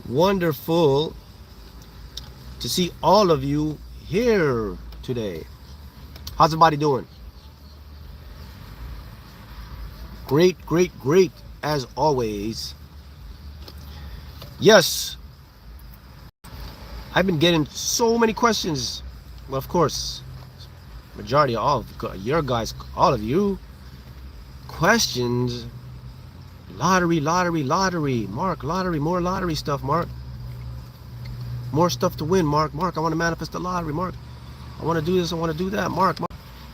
Wonderful to see all of you here today. How's everybody doing? Great, great, great as always. Yes, I've been getting so many questions. Well, of course, majority of all of your guys, all of you, questions. Lottery, lottery, lottery. Mark, lottery, more lottery stuff, Mark. More stuff to win, Mark. Mark, I want to manifest the lottery, Mark. I want to do this, I want to do that, Mark.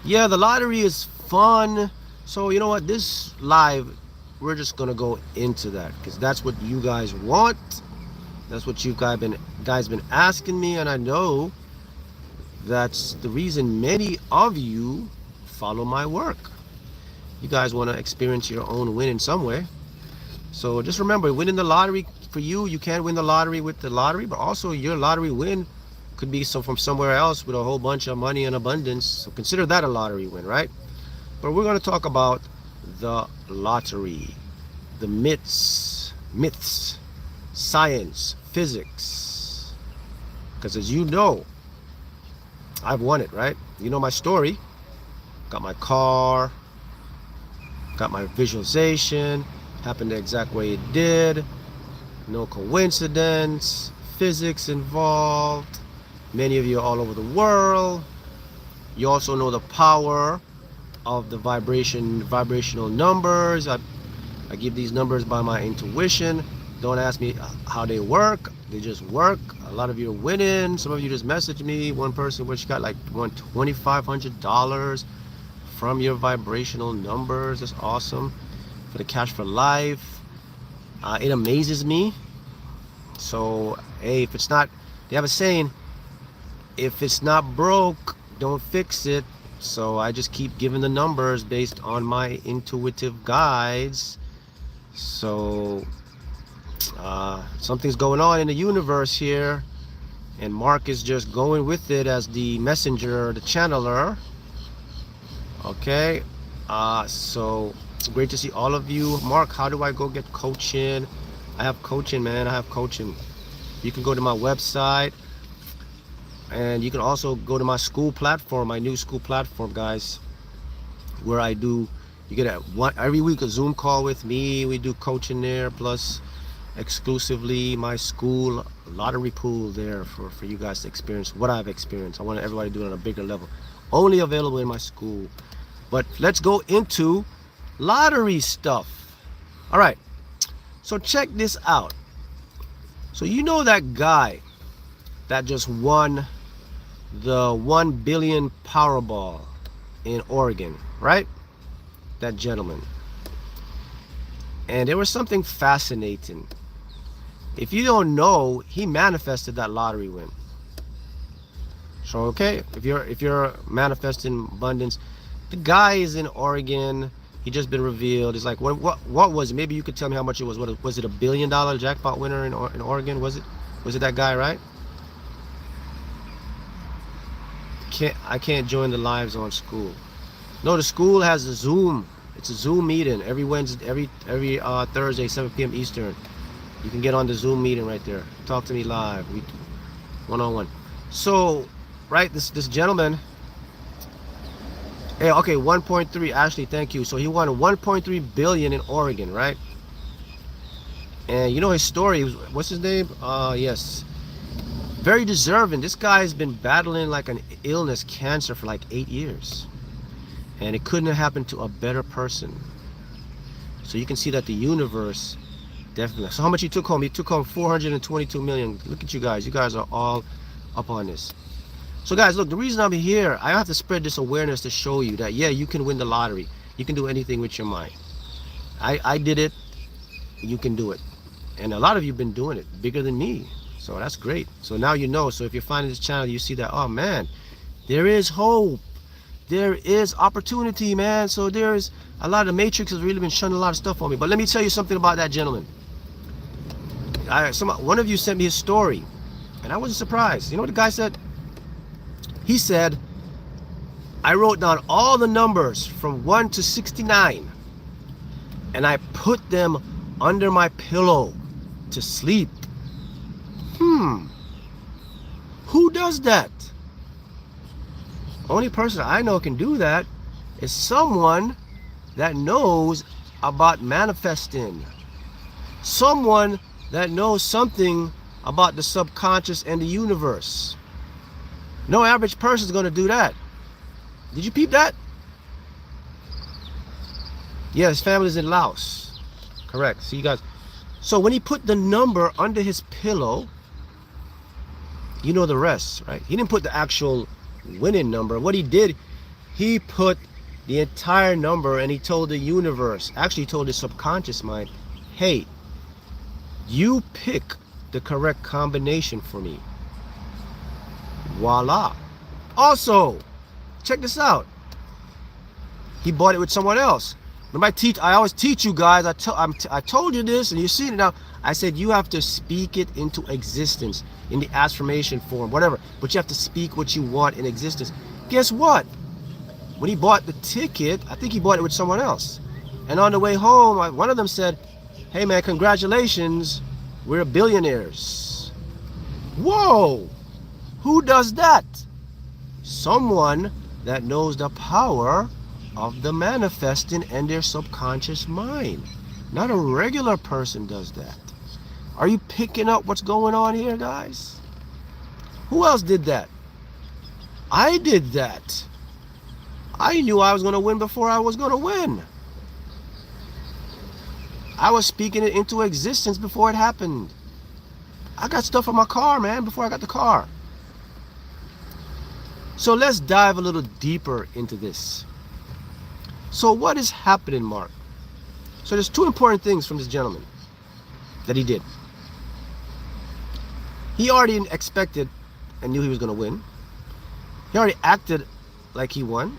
Yeah, the lottery is fun. So, you know what? This live, we're just going to go into that because that's what you guys want. That's what you guys been asking me, and I know that's the reason many of you follow my work. You guys want to experience your own win in some way. So just remember, winning the lottery for you, you can't win the lottery with the lottery, but also your lottery win could be from somewhere else with a whole bunch of money and abundance. So consider that a lottery win, right? But we're going to talk about the lottery, the myths, science, physics. Because as you know, I've won it, right? You know my story. Got my car, got my visualization, happened the exact way it did. No coincidence, physics involved. Many of you are all over the world. You also know the power of the vibrational numbers. I give these numbers by my intuition. Don't ask me how they work. They just work. A lot of you are winning. Some of you just messaged me. One person which got like won $2,500 from your vibrational numbers. That's awesome. For the cash for life. It amazes me. So, hey, if it's not, they have a saying, if it's not broke, don't fix it. So I just keep giving the numbers based on my intuitive guides. So something's going on in the universe here, and Mark is just going with it as the messenger, the channeler. Okay, so great to see all of you. Mark, how do I go get coaching? I have coaching, man. I have coaching. You can go to my website, and you can also go to my school platform, my new school platform, guys, where I do, you get every week a Zoom call with me. We do coaching there, plus exclusively my school lottery pool there for you guys to experience what I've experienced. I want everybody to do it on a bigger level. Only available in my school. But let's go into lottery stuff. All right, so check this out. So you know that guy that just won the 1 billion Powerball in Oregon, right? That gentleman. And there was something fascinating. If you don't know, he manifested that lottery win. So okay, if you're manifesting abundance, the guy is in Oregon. He just been revealed. It's like what was it? Maybe you could tell me how much it was. What was it? $1 billion jackpot winner in Oregon? Was it that guy, right? I can't join the lives on school. No, the school has a Zoom. It's a Zoom meeting every Wednesday, every Thursday, 7 p.m. Eastern. You can get on the Zoom meeting right there. Talk to me live, one-on-one. So, right, this gentleman. Hey, okay, 1.3. Ashley, thank you. So he won 1.3 billion in Oregon, right? And you know his story. What's his name? Yes. Very deserving. This guy's been battling like an illness, cancer, for like 8 years. And it couldn't have happened to a better person. So you can see that the universe definitely. So how much he took home? He took home 422 million. Look at you guys. You guys are all up on this. So guys, look, the reason I'm here, I have to spread this awareness to show you that, yeah, you can win the lottery. You can do anything with your mind. I did it. You can do it. And a lot of you have been doing it bigger than me. So that's great. So now you know. So if you're finding this channel, you see that, oh man, there is hope. There is opportunity, man. So there's a lot of the Matrix has really been shunning a lot of stuff on me. But let me tell you something about that gentleman. One of you sent me his story, and I wasn't surprised. You know what the guy said? He said, I wrote down all the numbers from 1 to 69, and I put them under my pillow to sleep. Who does that? Only person I know can do that is someone that knows about manifesting. Someone that knows something about the subconscious and the universe. No average person is going to do that. Did you peep that? Yeah, his family's in Laos. Correct. See, you guys. So when he put the number under his pillow, you know the rest, right? He didn't put the actual winning number. What he did, he put the entire number, and he told the universe, actually he told his subconscious mind, hey, you pick the correct combination for me. Voila. Also, check this out. He bought it with someone else. Remember, I always teach you guys. I told you this, and you see it now. I said you have to speak it into existence in the affirmation form, whatever. But you have to speak what you want in existence. Guess what? When he bought the ticket, I think he bought it with someone else. And on the way home, one of them said, hey man, congratulations, we're billionaires. Whoa! Who does that? Someone that knows the power of the manifesting and their subconscious mind. Not a regular person does that. Are you picking up what's going on here, guys? Who else did that? I did that. I knew I was going to win before I was going to win. I was speaking it into existence before it happened. I got stuff on my car, man, before I got the car. So let's dive a little deeper into this. So what is happening, Mark? So there's two important things from this gentleman that he did. He already expected and knew he was going to win. He already acted like he won.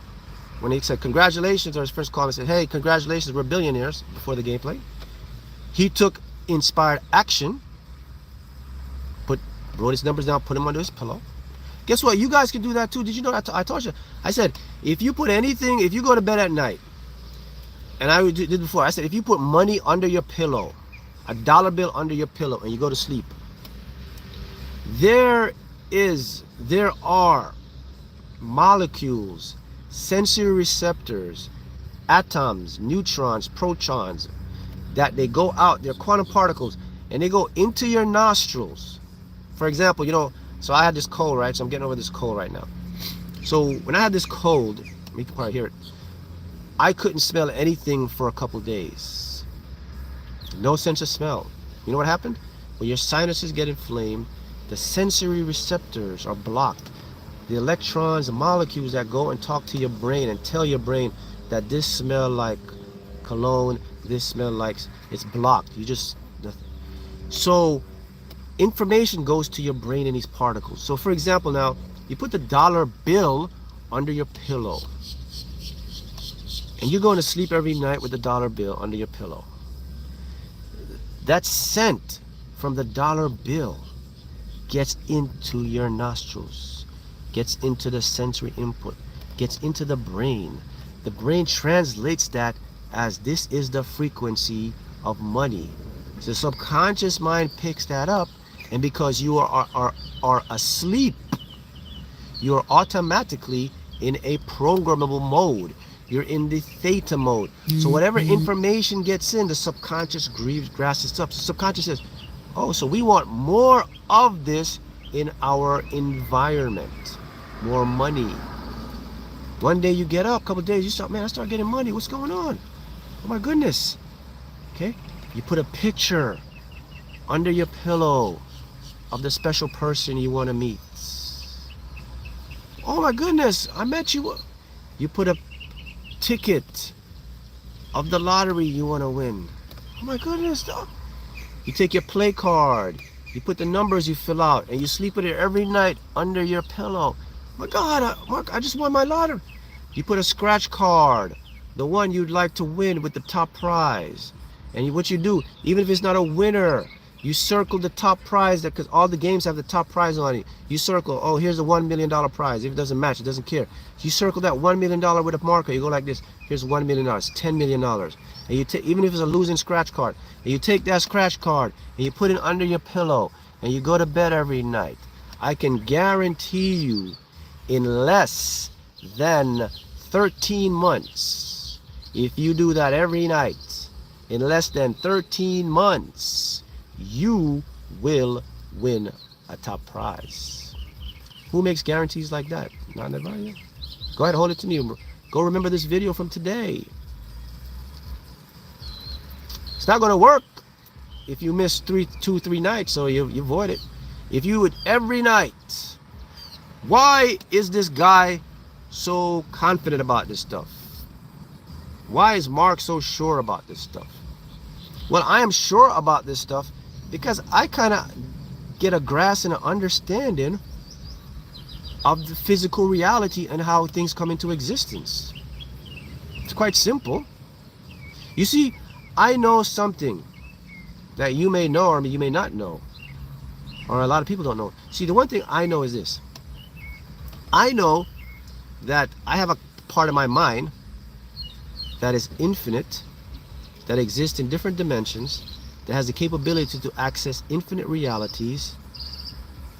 When he said congratulations, or his first comment said, hey, congratulations, we're billionaires, before the gameplay. He took inspired action, wrote his numbers down, put them under his pillow. Guess what? You guys can do that too. Did you know that? I told you. I said, if you put anything, if you go to bed at night, and I did before, I said, if you put money under your pillow, a dollar bill under your pillow, and you go to sleep, there are molecules, sensory receptors, atoms, neutrons, protons, that they go out, they're quantum particles, and they go into your nostrils. For example, you know, so I had this cold, right? So I'm getting over this cold right now. So when I had this cold, you can probably hear it, I couldn't smell anything for a couple days. No sense of smell. You know what happened? When your sinuses get inflamed, the sensory receptors are blocked. The electrons, the molecules that go and talk to your brain and tell your brain that this smell like cologne, this smell like, it's blocked. So information goes to your brain in these particles. So for example, now you put the dollar bill under your pillow, and you're going to sleep every night with the dollar bill under your pillow. That scent from the dollar bill gets into your nostrils, gets into the sensory input, gets into the brain. The brain translates that as this is the frequency of money. So the subconscious mind picks that up, and because you are asleep, you are automatically in a programmable mode. You're in the theta mode. So whatever information gets in, the subconscious grasps it up. Subconscious says, oh, so we want more of this in our environment. More money. One day you get up, a couple of days, you start, man, I start getting money. What's going on? Oh my goodness. Okay? You put a picture under your pillow of the special person you want to meet. Oh my goodness, I met you. You put a ticket of the lottery you want to win. Oh my goodness. You take your play card, you put the numbers you fill out, and you sleep with it every night under your pillow. My God, Mark, I just won my lottery. You put a scratch card, the one you'd like to win with the top prize. And what you do, even if it's not a winner, you circle the top prize, because all the games have the top prize on it. You circle, oh, here's a $1 million prize. If it doesn't match, it doesn't care. You circle that $1 million with a marker. You go like this. Here's $1 million, $10 million. And you take, even if it's a losing scratch card, and you take that scratch card and you put it under your pillow, and you go to bed every night, I can guarantee you in less than 13 months, if you do that every night, in less than 13 months, you will win a top prize. Who makes guarantees like that? Not everybody. Go ahead, hold it to me. Go remember this video from today. It's not going to work if you miss 2-3 nights, so you avoid it. If you would every night. Why is this guy so confident about this stuff? Why is Mark so sure about this stuff? Well, I am sure about this stuff because I kind of get a grasp and an understanding of the physical reality and how things come into existence. It's quite simple. You see, I know something that you may know or you may not know, or a lot of people don't know. See, the one thing I know is this. I know that I have a part of my mind that is infinite, that exists in different dimensions, that has the capability to access infinite realities,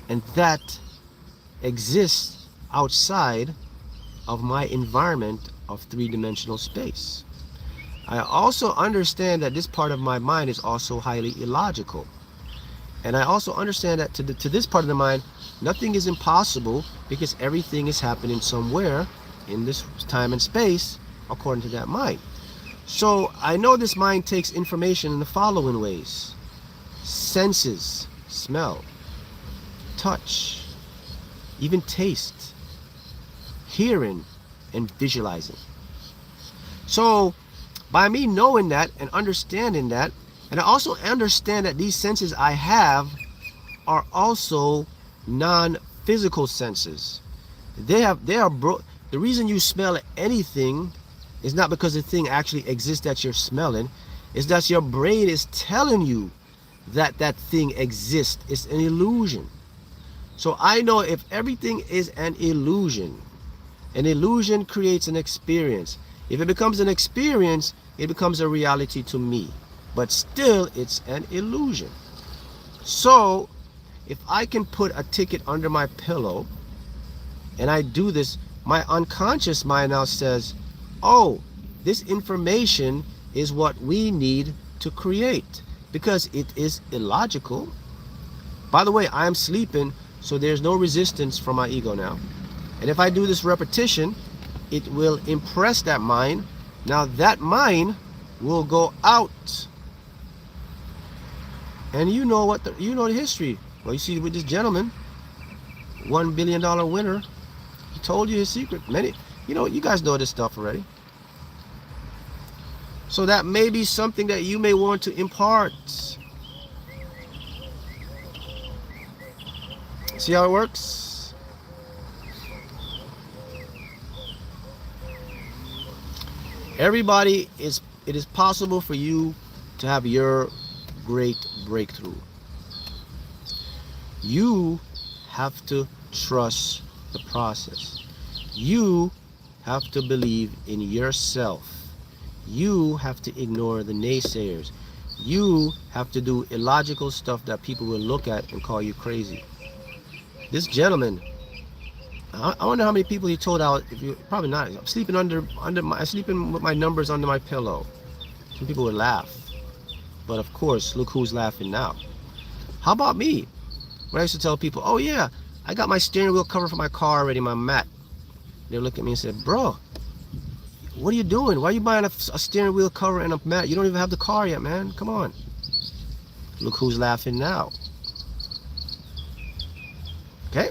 and that exists outside of my environment of three-dimensional space. I also understand that this part of my mind is also highly illogical. And I also understand that to this part of the mind, nothing is impossible because everything is happening somewhere in this time and space according to that mind. So I know this mind takes information in the following ways: senses, smell, touch, even taste, hearing, and visualizing. So by me knowing that and understanding that, and I also understand that these senses I have are also non-physical senses. The reason you smell anything is not because the thing actually exists that you're smelling. It's that your brain is telling you that that thing exists. It's an illusion. So I know if everything is an illusion creates an experience. If it becomes an experience, it becomes a reality to me. But still, it's an illusion. So if I can put a ticket under my pillow and I do this, my unconscious mind now says, oh, this information is what we need to create, because it is illogical. By the way, I am sleeping, so there's no resistance from my ego now. And if I do this repetition, it will impress that mind. Now that mind will go out. And you know what you know the history. Well, you see with this gentleman, $1 billion winner, he told you his secret. You guys know this stuff already. So that may be something that you may want to impart. See how it works? Everybody, it is possible for you to have your great breakthrough. You have to trust the process. You have to believe in yourself. You have to ignore the naysayers. You have to do illogical stuff that people will look at and call you crazy. This gentleman, I wonder how many people he told out. If you probably not. I'm sleeping sleeping with my numbers under my pillow. Some people would laugh, but of course, look who's laughing now. How about me? When I used to tell people, oh yeah, I got my steering wheel cover for my car already, my mat. They would look at me and say, bro, what are you doing? Why are you buying a steering wheel cover and a mat? You don't even have the car yet, man. Come on. Look who's laughing now. Okay?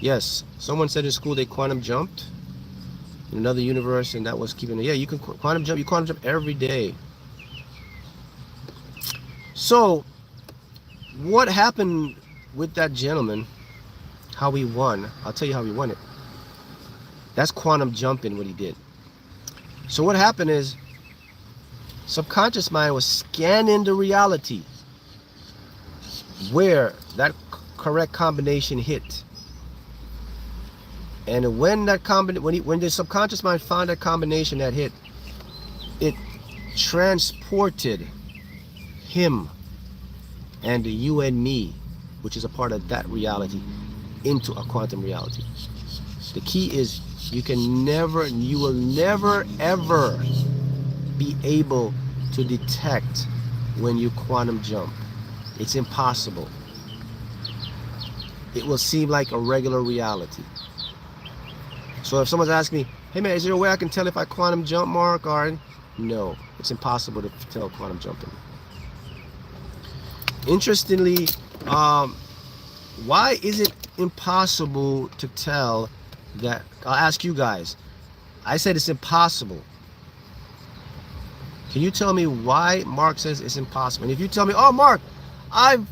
Yes, someone said in school they quantum jumped in another universe, and that was keeping it. Yeah, you can quantum jump. You quantum jump every day. So, what happened with that gentleman? How he won? I'll tell you how he won it. That's quantum jumping, what he did. So what happened is, subconscious mind was scanning the reality where that correct combination hit. And when that when the subconscious mind found that combination that hit, it transported him and you and me, which is a part of that reality, into a quantum reality. The key is you will never ever be able to detect when you quantum jump. It's impossible. It will seem like a regular reality. So if someone's asking me, hey man, is there a way I can tell if I quantum jump, Mark? Or no, it's impossible to tell quantum jumping. Interestingly, why is it impossible to tell that? I'll ask you guys. I said it's impossible. Can you tell me why Mark says it's impossible? And if you tell me, oh Mark, I've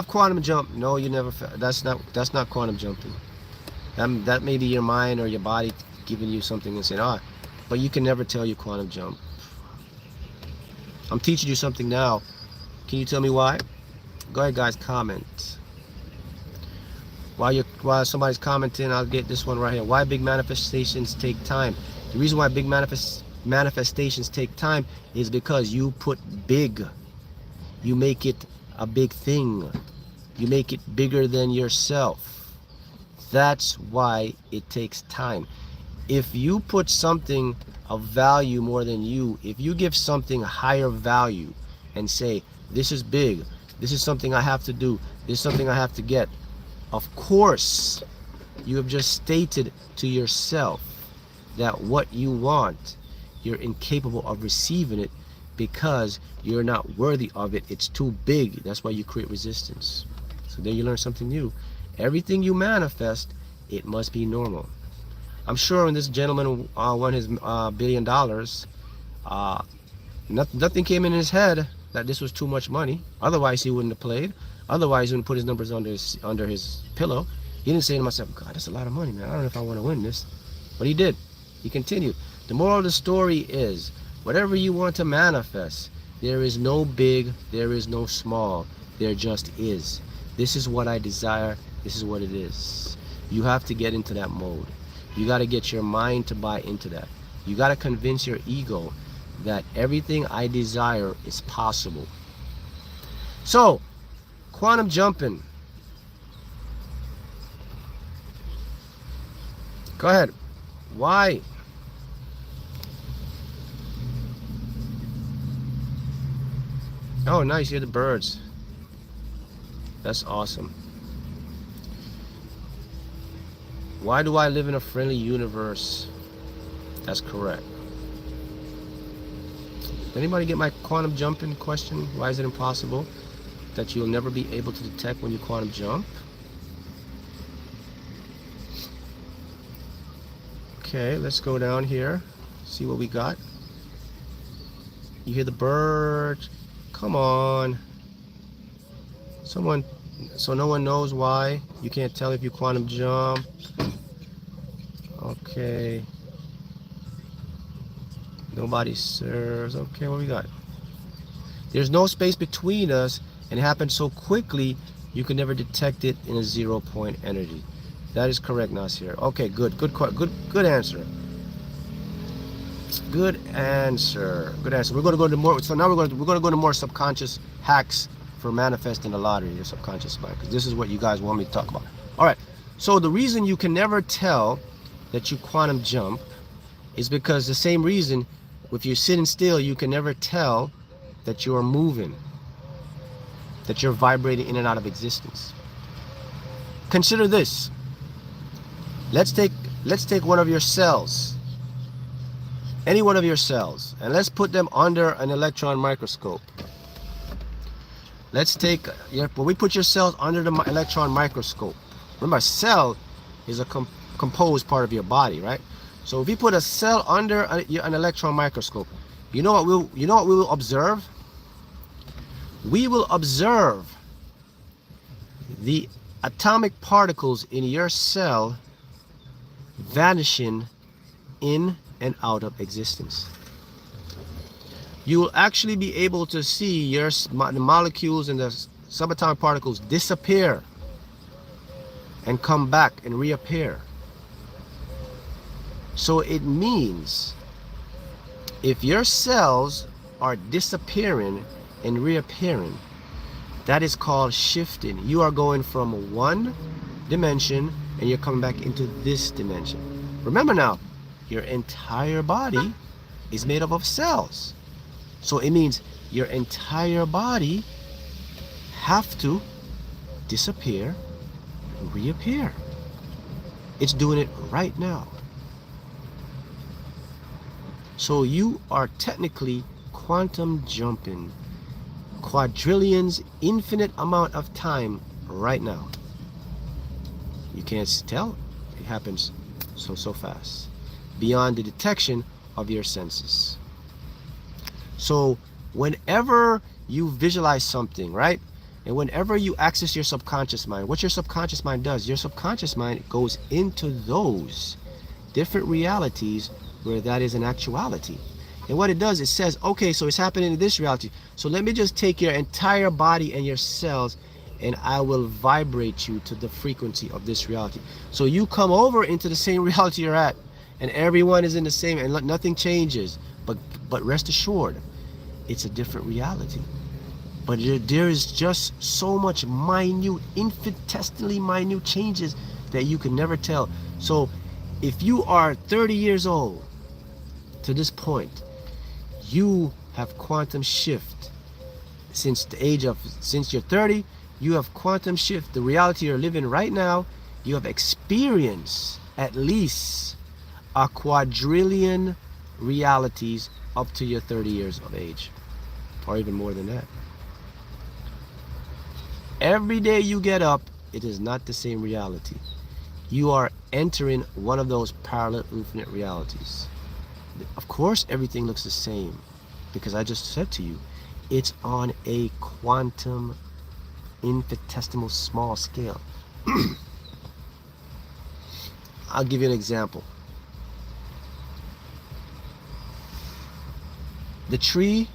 quantum jumped. No, you never felt. That's not quantum jumping. That may be your mind or your body giving you something and saying, ah, but you can never tell you quantum jump. I'm teaching you something now. Can you tell me why? Go ahead, guys, comment. While somebody's commenting, I'll get this one right here. Why big manifestations take time? The reason why big manifestations take time is because you put big. You make it a big thing. You make it bigger than yourself. That's why it takes time. If you put something of value more than you, if you give something higher value and say, this is big, this is something I have to do, this is something I have to get, of course, you have just stated to yourself that what you want, you're incapable of receiving it because you're not worthy of it. It's too big. That's why you create resistance. So there you learn something new. Everything you manifest, it must be normal. I'm sure when this gentleman won his $1 billion, nothing came in his head that this was too much money. Otherwise, he wouldn't have played. Otherwise, he wouldn't put his numbers under his pillow. He didn't say to himself, God, that's a lot of money, man. I don't know if I want to win this. But he did. He continued. The moral of the story is, whatever you want to manifest, there is no big, there is no small. There just is. This is what I desire. This is what it is. You have to get into that mode. You got to get your mind to buy into that. You got to convince your ego that everything I desire is possible. So, quantum jumping. Go ahead. Why? Oh, nice. You hear the birds. That's awesome. Why do I live in a friendly universe? That's correct. Did anybody get my quantum jumping question? Why is it impossible that you'll never be able to detect when you quantum jump? Okay, let's go down here. See what we got. You hear the birds. Come on. So no one knows why. You can't tell if you quantum jump. Okay. Nobody serves. Okay, what we got? There's no space between us, and it happens so quickly you can never detect it in a 0 point energy. That is correct, Nasir. Okay, good answer. Good answer. We're going to go to more. So now we're going to go to more subconscious hacks for manifesting the lottery, your subconscious mind, because this is what you guys want me to talk about. All right. So the reason you can never tell that you quantum jump is because the same reason, if you're sitting still, you can never tell that you're moving, that you're vibrating in and out of existence. Consider this. Let's take one of your cells, any one of your cells, and let's put them under an electron microscope. Let's take when we put your cells under the electron microscope. Remember, a cell is a composed part of your body, right? So if you put a cell under an electron microscope, you know what we will observe? We will observe the atomic particles in your cell vanishing in and out of existence. You will actually be able to see the molecules and the subatomic particles disappear and come back and reappear. So it means if your cells are disappearing and reappearing, that is called shifting. You are going from one dimension and you're coming back into this dimension. Remember now, your entire body is made up of cells. So it means your entire body have to disappear and reappear. It's doing it right now. So you are technically quantum jumping quadrillions, infinite amount of time right now. You can't tell. It happens so fast, beyond the detection of your senses. So whenever you visualize something, right? And whenever you access your subconscious mind, what your subconscious mind does, your subconscious mind goes into those different realities where that is an actuality. And what it does, it says, okay, so it's happening in this reality. So let me just take your entire body and your cells and I will vibrate you to the frequency of this reality. So you come over into the same reality you're at and everyone is in the same and nothing changes. But rest assured, it's a different reality. But there is just so much minute, infinitesimally minute changes that you can never tell. So if you are 30 years old to this point, you have quantum shift. Since you're 30, you have quantum shift. The reality you're living right now, you have experienced at least a quadrillion realities up to your 30 years of age, or even more than that. Every day you get up, it is not the same reality. You are entering one of those parallel infinite realities. Of course, everything looks the same because I just said to you, it's on a quantum, infinitesimal small scale. I'll give you an example. The tree,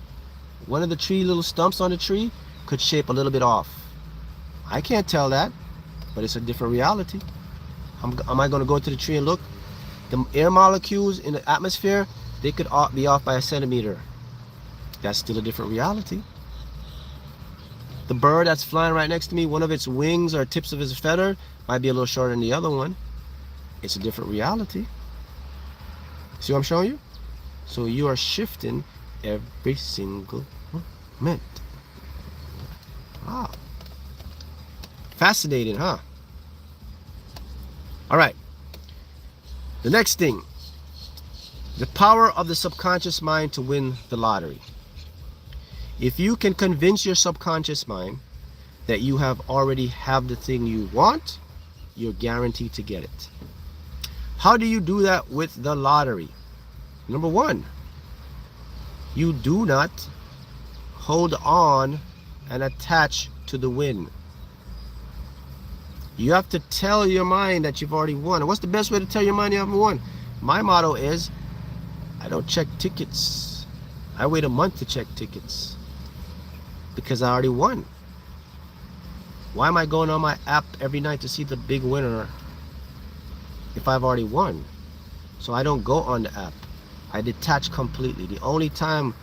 one of the tree little stumps on the tree could shape a little bit off. I can't tell that, but it's a different reality. Am I going to go to the tree and look? The air molecules in the atmosphere, they could be off by a centimeter. That's still a different reality. The bird that's flying right next to me, one of its wings or tips of its feather might be a little shorter than the other one. It's a different reality. See what I'm showing you? So you are shifting every single moment. Wow. Fascinating, huh? All right. The next thing, the power of the subconscious mind to win the lottery. If you can convince your subconscious mind that you already have the thing you want, you're guaranteed to get it. How do you do that with the lottery? Number one, you do not hold on and attach to the win. You have to tell your mind that you've already won. And what's the best way to tell your mind you haven't won? My motto is, I don't check tickets. I wait a month to check tickets because I already won. Why am I going on my app every night to see the big winner if I've already won? So I don't go on the app. I detach completely. The only time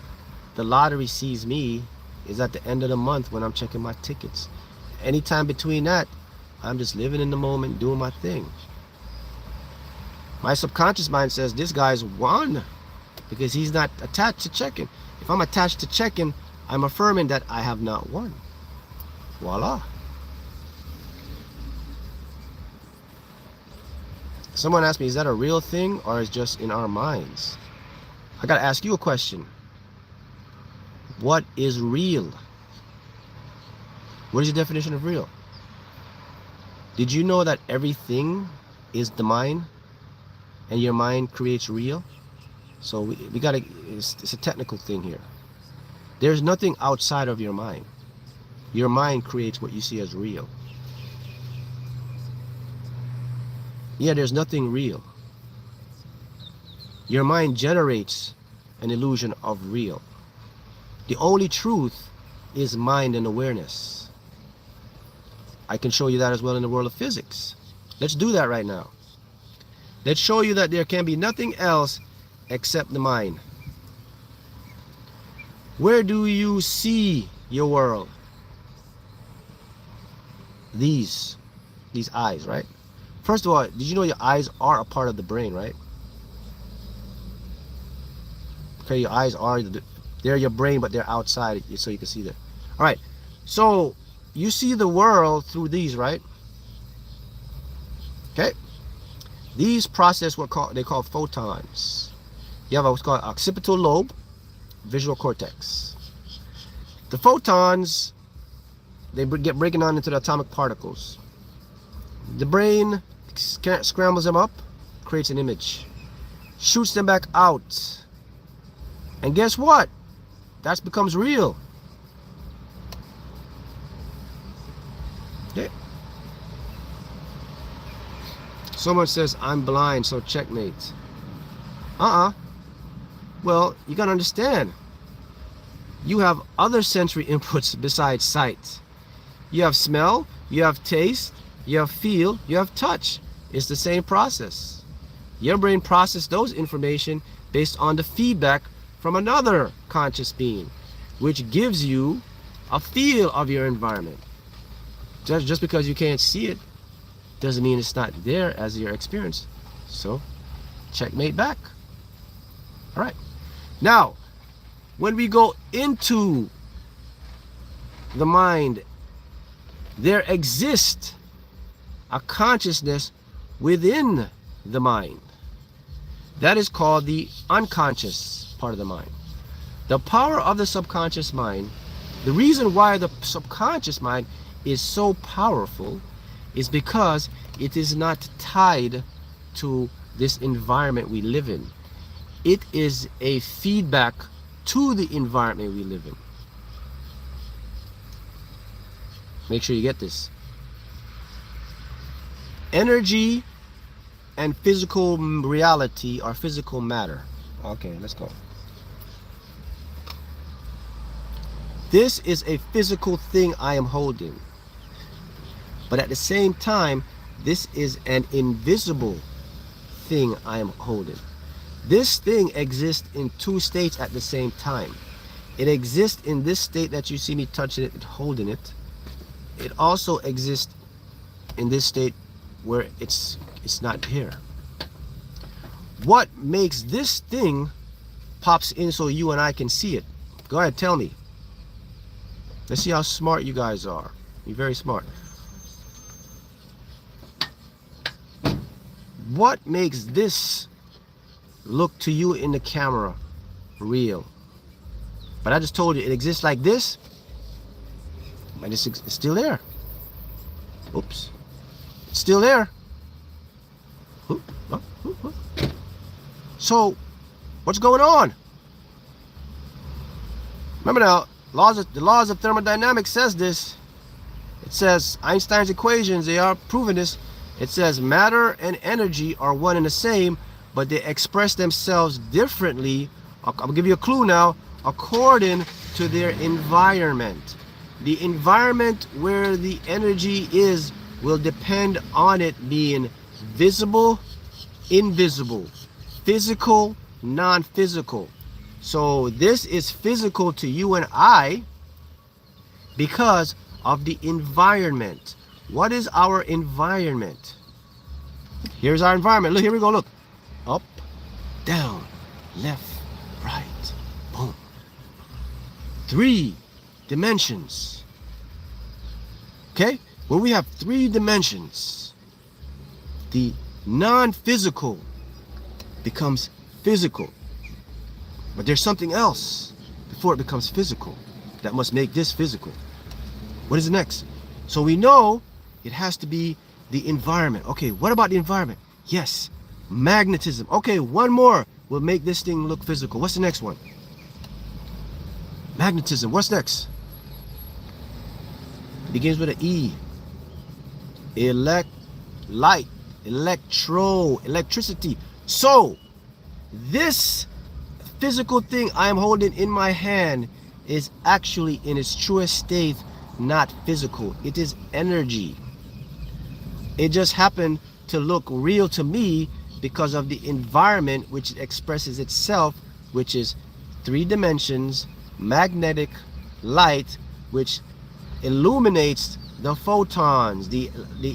the lottery sees me is at the end of the month when I'm checking my tickets. Anytime between that, I'm just living in the moment, doing my thing. My subconscious mind says this guy's won because he's not attached to checking. If I'm attached to checking, I'm affirming that I have not won. Voila. Someone asked me, is that a real thing or is it just in our minds? I gotta ask you a question. What is real? What is your definition of real? Did you know that everything is the mind and your mind creates real? So we gotta, it's a technical thing here. There's nothing outside of your mind. Your mind creates what you see as real. Yeah, there's nothing real. Your mind generates an illusion of real. The only truth is mind and awareness. I can show you that as well in the world of physics. Let's do that right now. that show you that there can be nothing else except the mind. Where do you see your world? These eyes, right? First of all, did you know your eyes are a part of the brain, right? Okay, your eyes are, they're your brain, but they're outside, so you can see them. All right, so you see the world through these, right? Okay, these process what they call photons. You have what's called occipital lobe, visual cortex. The photons, they get broken down into the atomic particles. The brain scrambles them up, creates an image, shoots them back out. And guess what? That becomes real. Okay. Someone says, I'm blind, so checkmate. Well, you gotta understand. You have other sensory inputs besides sight. You have smell, you have taste, you have feel, you have touch. It's the same process. Your brain processes those information based on the feedback from another conscious being, which gives you a feel of your environment. Just because you can't see it doesn't mean it's not there as your experience. So, checkmate back. All right. Now, when we go into the mind, there exists a consciousness within the mind. That is called the unconscious part of the mind. The power of the subconscious mind, the reason why the subconscious mind is so powerful is because it is not tied to this environment we live in. It is a feedback to the environment we live in. Make sure you get this. Energy and physical reality are physical matter. Okay, let's go. This is a physical thing I am holding. But at the same time, this is an invisible thing I am holding. This thing exists in two states at the same time. It exists in this state that you see me touching it and holding it. It also exists in this state where it's not here. What makes this thing pops in so you and I can see it? Go ahead, tell me. Let's see how smart you guys are. You're very smart. What makes this look to you in the camera real? But I just told you it exists like this, and it's still there. Oops. It's still there. So, what's going on? Remember now, the laws of thermodynamics says this. It says Einstein's equations, they are proving this. It says matter and energy are one and the same, but they express themselves differently. I'll give you a clue now. According to their environment. The environment where the energy is will depend on it being visible, invisible, physical, non-physical. So this is physical to you and I because of the environment. What is our environment? Here's our environment. Look, here we go. Look. Up, down, left, right, boom. 3 dimensions. Okay? When we have 3 dimensions, the non-physical becomes physical. But there's something else before it becomes physical that must make this physical. What is the next? So we know it has to be the environment. Okay, what about the environment? Yes, magnetism. Okay, one more will make this thing look physical. What's the next one? Magnetism. What's next? It begins with an E. Light, electricity. So, this physical thing I am holding in my hand is actually in its truest state not physical. It is energy. It just happened to look real to me because of the environment which expresses itself, which is 3 dimensions, magnetic light, which illuminates the photons, the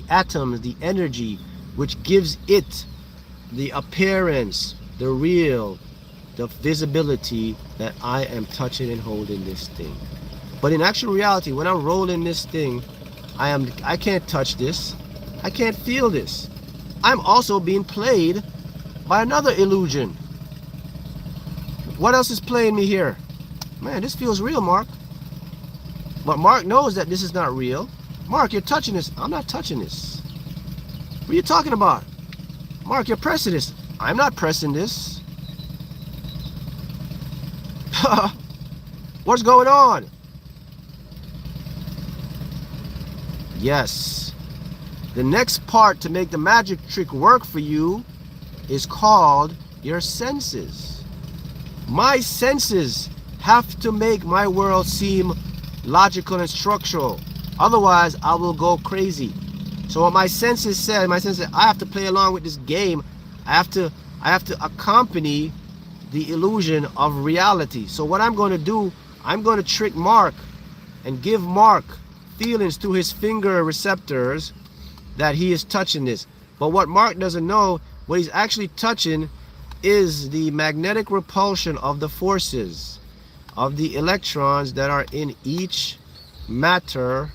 atoms, the energy, which gives it the appearance, the real, the visibility that I am touching and holding this thing. But in actual reality, when I'm rolling this thing, I can't touch this. I can't feel this. I'm also being played by another illusion. What else is playing me here? Man, this feels real, Mark. But Mark knows that this is not real. Mark, you're touching this. I'm not touching this. What are you talking about? Mark, you're pressing this. I'm not pressing this. What's going on? Yes. The next part to make the magic trick work for you is called your senses. My senses have to make my world seem logical and structural. Otherwise, I will go crazy. So what my senses say, I have to play along with this game. I have to accompany the illusion of reality. So what I'm going to do, I'm going to trick Mark and give Mark feelings through his finger receptors that he is touching this. But what Mark doesn't know, what he's actually touching is the magnetic repulsion of the forces of the electrons that are in each matter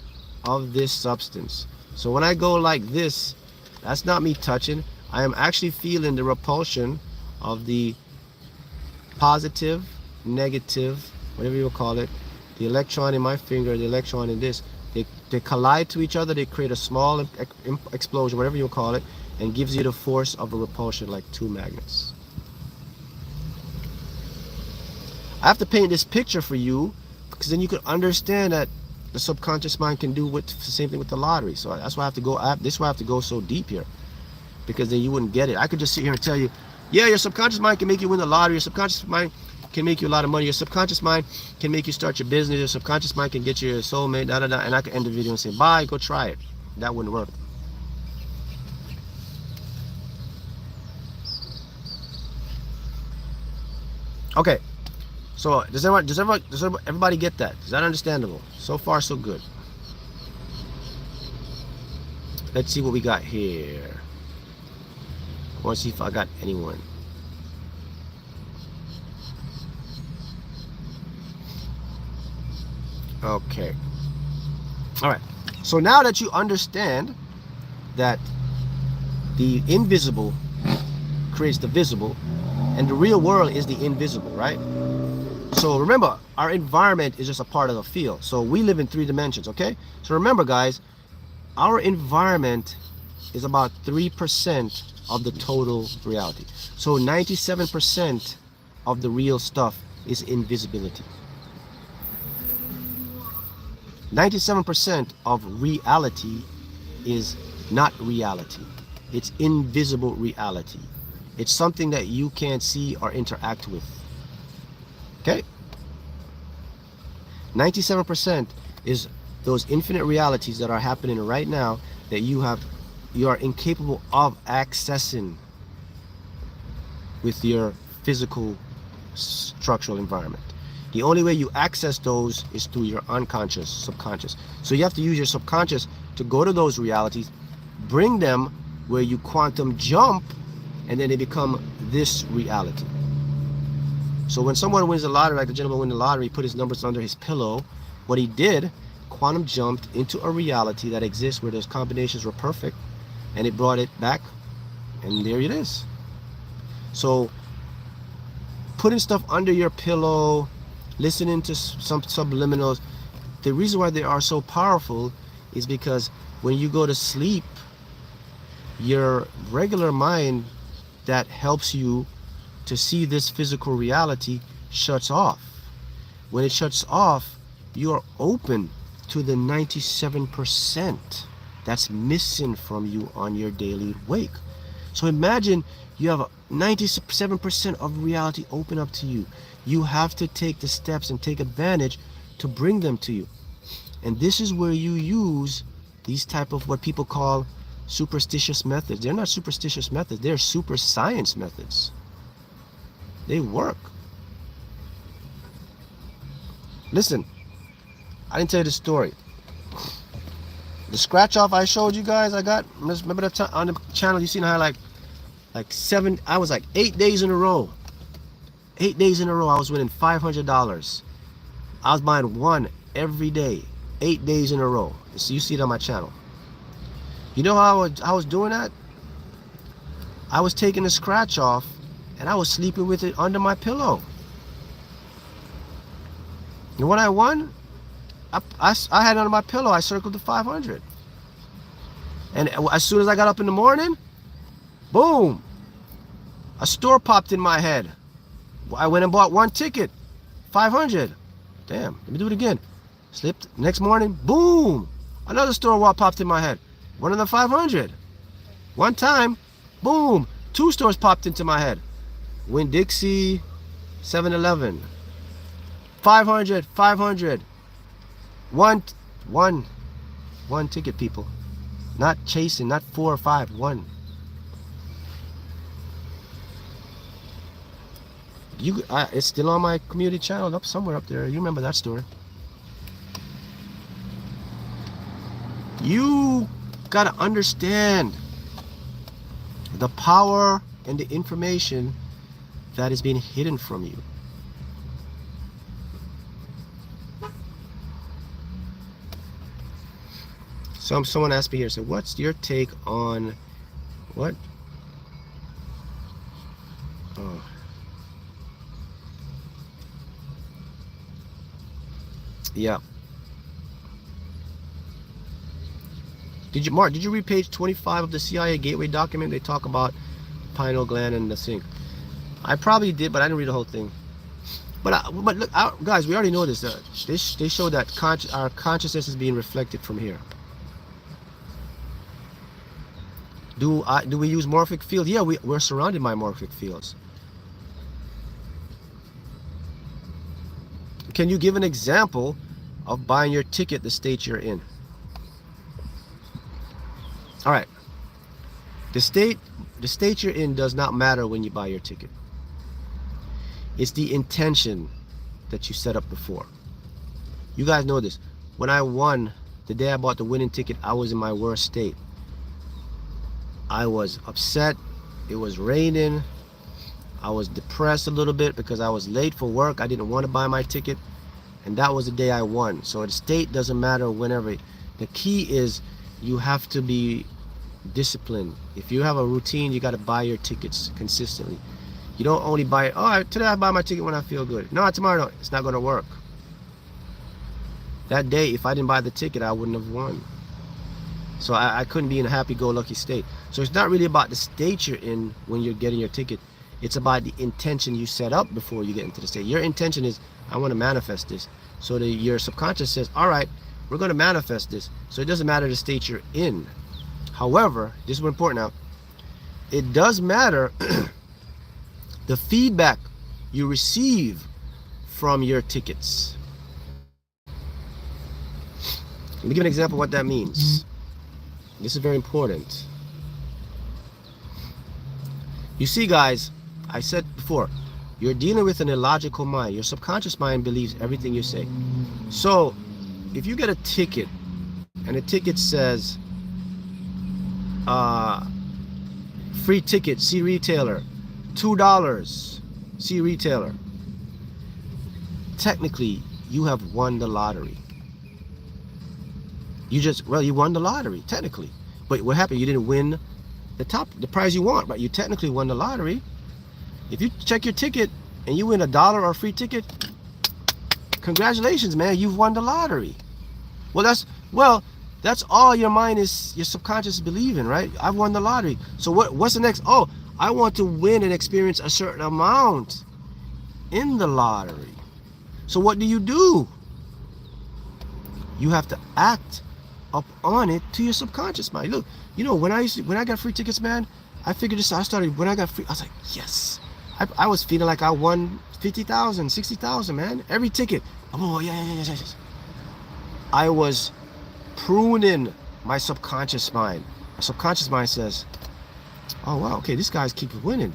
of this substance. So when I go like this, that's not me touching. I am actually feeling the repulsion of the positive, negative, whatever you call it, the electron in my finger, the electron in this. They collide to each other. They create a small explosion, whatever you call it, and gives you the force of a repulsion like 2 magnets. I have to paint this picture for you because then you can understand that the subconscious mind can do the same thing with the lottery. So that's why I have to go. This is why I have to go so deep here, because then you wouldn't get it. I could just sit here and tell you, yeah, your subconscious mind can make you win the lottery. Your subconscious mind can make you a lot of money. Your subconscious mind can make you start your business. Your subconscious mind can get you a soulmate, and I can end the video and say, bye, go try it. That wouldn't work. Okay, so does everybody get that? Is that understandable? So far, so good. Let's see what we got here. I want to see if I got anyone. Okay. All right. So now that you understand that the invisible creates the visible and the real world is the invisible, right? So remember, our environment is just a part of the field. So we live in 3 dimensions, okay? So remember, guys, our environment is about 3% of the total reality. So 97% of the real stuff is invisibility. 97% of reality is not reality. It's invisible reality. It's something that you can't see or interact with. Okay? 97% is those infinite realities that are happening right now that you are incapable of accessing with your physical structural environment. The only way you access those is through your unconscious, subconscious. So you have to use your subconscious to go to those realities, bring them where you quantum jump, and then they become this reality. So when someone wins the lottery, like the gentleman win the lottery, put his numbers under his pillow, what he did, quantum jumped into a reality that exists where those combinations were perfect, and it brought it back, and there it is. So putting stuff under your pillow, listening to some subliminals, the reason why they are so powerful is because when you go to sleep, your regular mind that helps you to see this physical reality shuts off. When it shuts off, you are open to the 97% that's missing from you on your daily wake. So imagine you have a 97% of reality open up to you. You have to take the steps and take advantage to bring them to you. And this is where you use these type of what people call superstitious methods. They're not superstitious methods. They're super science methods. They work. Listen, I didn't tell you the story. The scratch off I showed you guys, I got, remember that on the channel, you seen how I I was like 8 days in a row. 8 days in a row, I was winning $500. I was buying one every day, 8 days in a row. So you see it on my channel. You know how I was doing that? I was taking the scratch off and I was sleeping with it under my pillow. And when I won, I had it under my pillow. I circled the 500. And as soon as I got up in the morning, boom, a store popped in my head. I went and bought one ticket, 500. Damn, let me do it again. Slipped. Next morning, boom, another store popped in my head. One of the 500. One time, boom, 2 stores popped into my head. Winn-Dixie, 7-Eleven. 500, 500. One ticket, people. Not chasing, not 4 or 5, one. It's still on my community channel, up somewhere up there. You remember that story. You gotta understand the power and the information that is being hidden from you. Someone asked me here, so what's your take on what? Oh. Yeah. Mark, did you read page 25 of the CIA Gateway document? They talk about pineal gland and the sink. I probably did, but I didn't read the whole thing. But look, guys, we already know this. They show that our consciousness is being reflected from here. Do we use morphic fields? Yeah, we're surrounded by morphic fields. Can you give an example of buying your ticket the state you're in? All right. The state you're in does not matter when you buy your ticket. It's the intention that you set up before. You guys know this. When I won, the day I bought the winning ticket, I was in my worst state. I was upset. It was raining. I was depressed a little bit because I was late for work. I didn't want to buy my ticket. And that was the day I won. So the state doesn't matter whenever. The key is you have to be disciplined. If you have a routine, you got to buy your tickets consistently. You don't only buy it, oh, today I buy my ticket when I feel good. No, tomorrow, no, it's not going to work. That day, if I didn't buy the ticket, I wouldn't have won. So I couldn't be in a happy-go-lucky state. So it's not really about the state you're in when you're getting your ticket. It's about the intention you set up before you get into the state. Your intention is, I want to manifest this. So your subconscious says, all right, we're going to manifest this. So it doesn't matter the state you're in. However, this is what's important now. It does matter the feedback you receive from your tickets. Let me give an example of what that means. This is very important. You see, guys, I said before, you're dealing with an illogical mind. Your subconscious mind believes everything you say. So if you get a ticket and the ticket says free ticket, see retailer, $2, see retailer, technically you have won the lottery. You won the lottery, technically. But what happened? You didn't win the prize you want, but you technically won the lottery. If you check your ticket and you win $1 or a free ticket, congratulations, man, you've won the lottery. Well, that's all your mind is, your subconscious is believing, right? I've won the lottery. So what's the next? Oh, I want to win and experience a certain amount in the lottery. So what do? You have to act up on it to your subconscious mind. Look, you know, when I got free tickets, man, I figured this. When I got free, I was like, yes. I was feeling like I won 50,000, 60,000, man. Every ticket. Oh, yes. I was pruning my subconscious mind. subconscious mind says, oh wow, okay, this guy's keeps winning.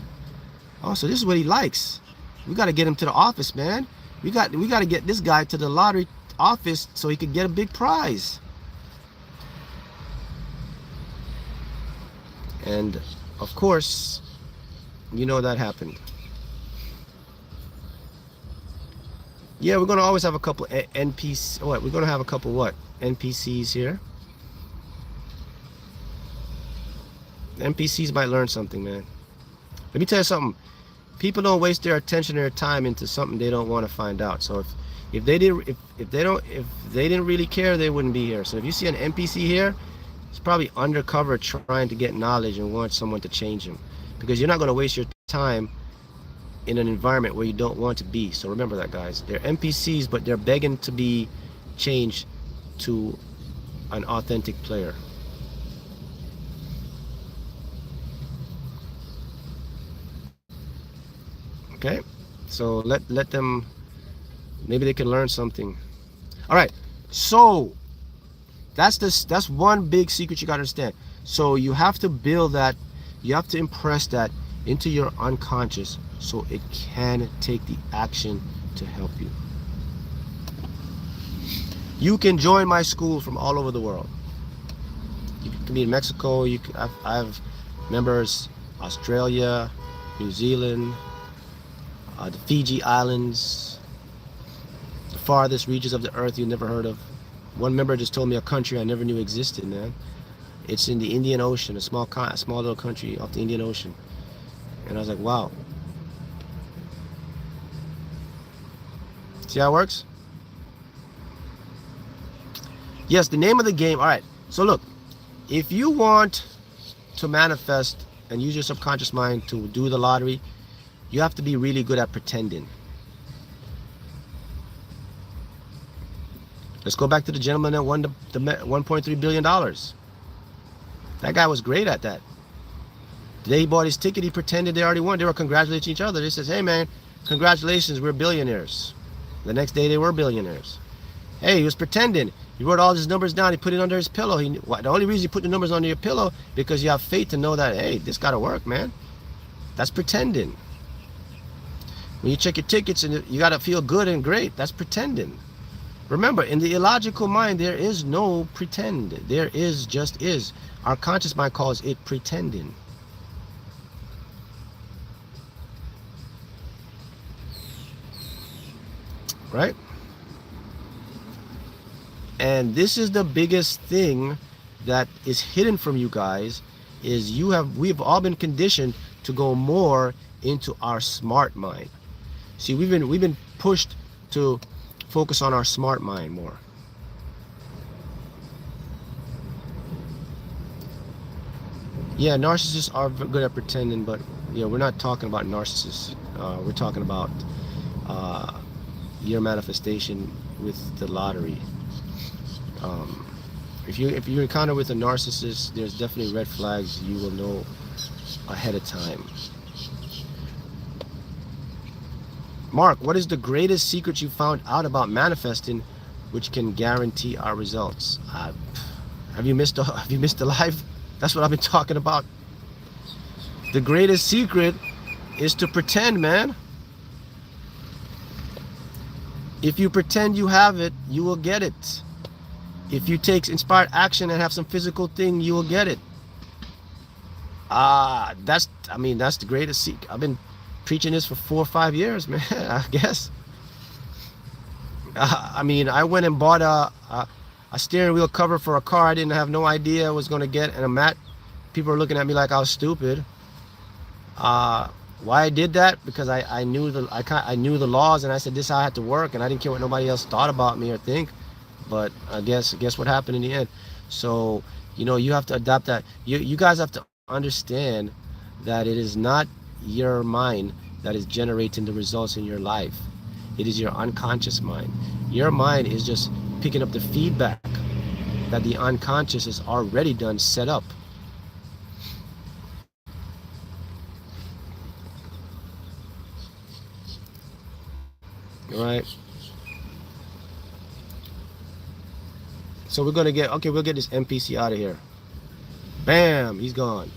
Oh, so this is what he likes. We got to get him to the office, man. We got to get this guy to the lottery office so he could get a big prize. And of course, you know that happened. Yeah, we're gonna always have a couple NPCs. What? We're gonna have a couple what? NPCs here. NPCs might learn something, man. Let me tell you something. People don't waste their attention or their time into something they don't want to find out. So if they didn't really care, they wouldn't be here. So if you see an NPC here, it's probably undercover trying to get knowledge and wants someone to change him, because you're not going to waste your time in an environment where you don't want to be. So remember that, guys. They're NPCs, but they're begging to be changed to an authentic player. Okay, so let them, maybe they can learn something. All right, so that's one big secret you got to understand. So you have to build that, you have to impress that into your unconscious so it can take the action to help you. You can join my school from all over the world. You can be in Mexico. I have members Australia, New Zealand, the Fiji Islands, the farthest reaches of the earth you never heard of. One member just told me a country I never knew existed, man. It's in the Indian Ocean, a small little country off the Indian Ocean. And I was like, wow. See how it works? Yes, the name of the game. All right. So look, if you want to manifest and use your subconscious mind to do the lottery, you have to be really good at pretending. Let's go back to the gentleman that won the $1.3 billion. That guy was great at that. The day he bought his ticket, he pretended they already won. They were congratulating each other. They says, hey man, congratulations, we're billionaires. The next day they were billionaires. Hey, he was pretending. He wrote all his numbers down. He put it under his pillow. The only reason you put the numbers under your pillow, because you have faith to know that, hey, this gotta work, man. That's pretending. When you check your tickets and you gotta feel good and great, that's pretending. Remember, in the illogical mind, there is no pretend. There is just is. Our conscious mind calls it pretending. Right? And this is the biggest thing that is hidden from you guys, is we've all been conditioned to go more into our smart mind. See, we've been pushed to focus on our smart mind more. Yeah, narcissists are good at pretending, but yeah, we're not talking about narcissists. We're talking about your manifestation with the lottery. If you encounter with a narcissist, there's definitely red flags you will know ahead of time. Mark, what is the greatest secret you found out about manifesting, which can guarantee our results? Have you missed the live? That's what I've been talking about. The greatest secret is to pretend, man. If you pretend you have it, you will get it. If you take inspired action and have some physical thing, you will get it. That's the greatest secret. I've been preaching this for 4 or 5 years, man. I guess. I went and bought a steering wheel cover for a car I didn't have no idea I was going to get, and a mat. People were looking at me like I was stupid. Why I did that? Because I knew the laws, and I said this is how I had to work, and I didn't care what nobody else thought about me or think. But I guess what happened in the end. So you have to adapt that. You guys have to understand that it is not your mind that is generating the results in your life. It is your unconscious mind. Your mind is just picking up the feedback that the unconscious is already done, set up. All right. So we'll get this NPC out of here. Bam, he's gone.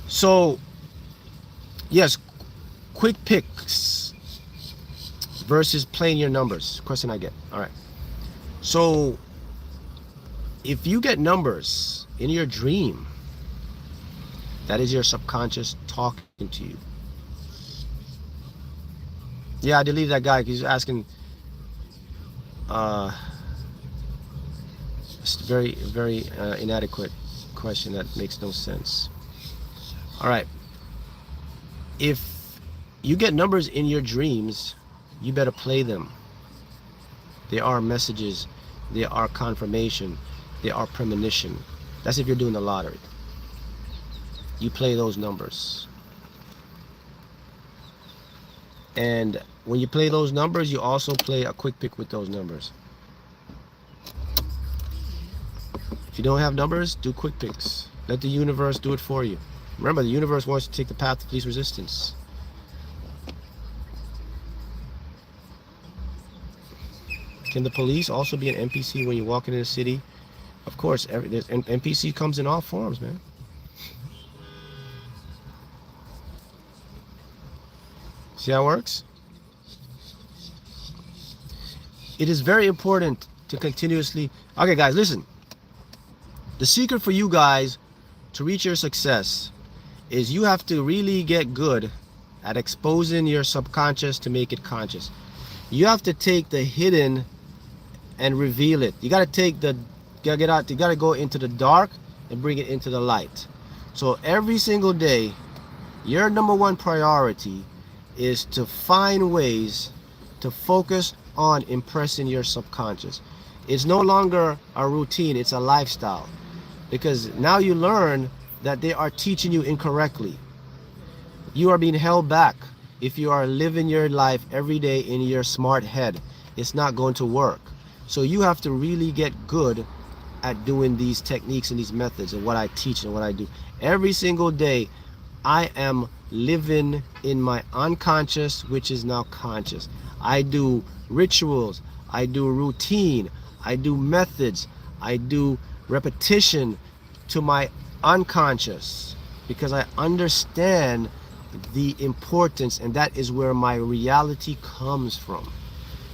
So, yes, quick picks versus playing your numbers. Question I get. All right. So, if you get numbers in your dream, that is your subconscious talking to you. Yeah, I deleted that guy because he's asking uh, very, very inadequate question that makes no sense. All right. If you get numbers in your dreams, you better play them. They are messages. They are confirmation. They are premonition. That's if you're doing the lottery. You play those numbers. And when you play those numbers, you also play a quick pick with those numbers. If you don't have numbers, do quick picks. Let the universe do it for you. Remember, the universe wants to take the path of least resistance. Can the police also be an NPC when you walk into the city? Of course, NPC comes in all forms, man. See how it works? It is very important to continuously... Okay, guys, listen. The secret for you guys to reach your success is you have to really get good at exposing your subconscious to make it conscious. You have to take the hidden and reveal it. You got to take the... You got to go into the dark and bring it into the light. So every single day, your number one priority is to find ways to focus on impressing your subconscious. It's no longer a routine, it's a lifestyle. Because now you learn that they are teaching you incorrectly. You are being held back. If you are living your life every day in your smart head, it's not going to work. So you have to really get good at doing these techniques and these methods and what I teach and what I do. Every single day, I am living in my unconscious, which is now conscious. I do rituals, I do routine, I do methods, I do repetition to my unconscious because I understand the importance, and that is where my reality comes from.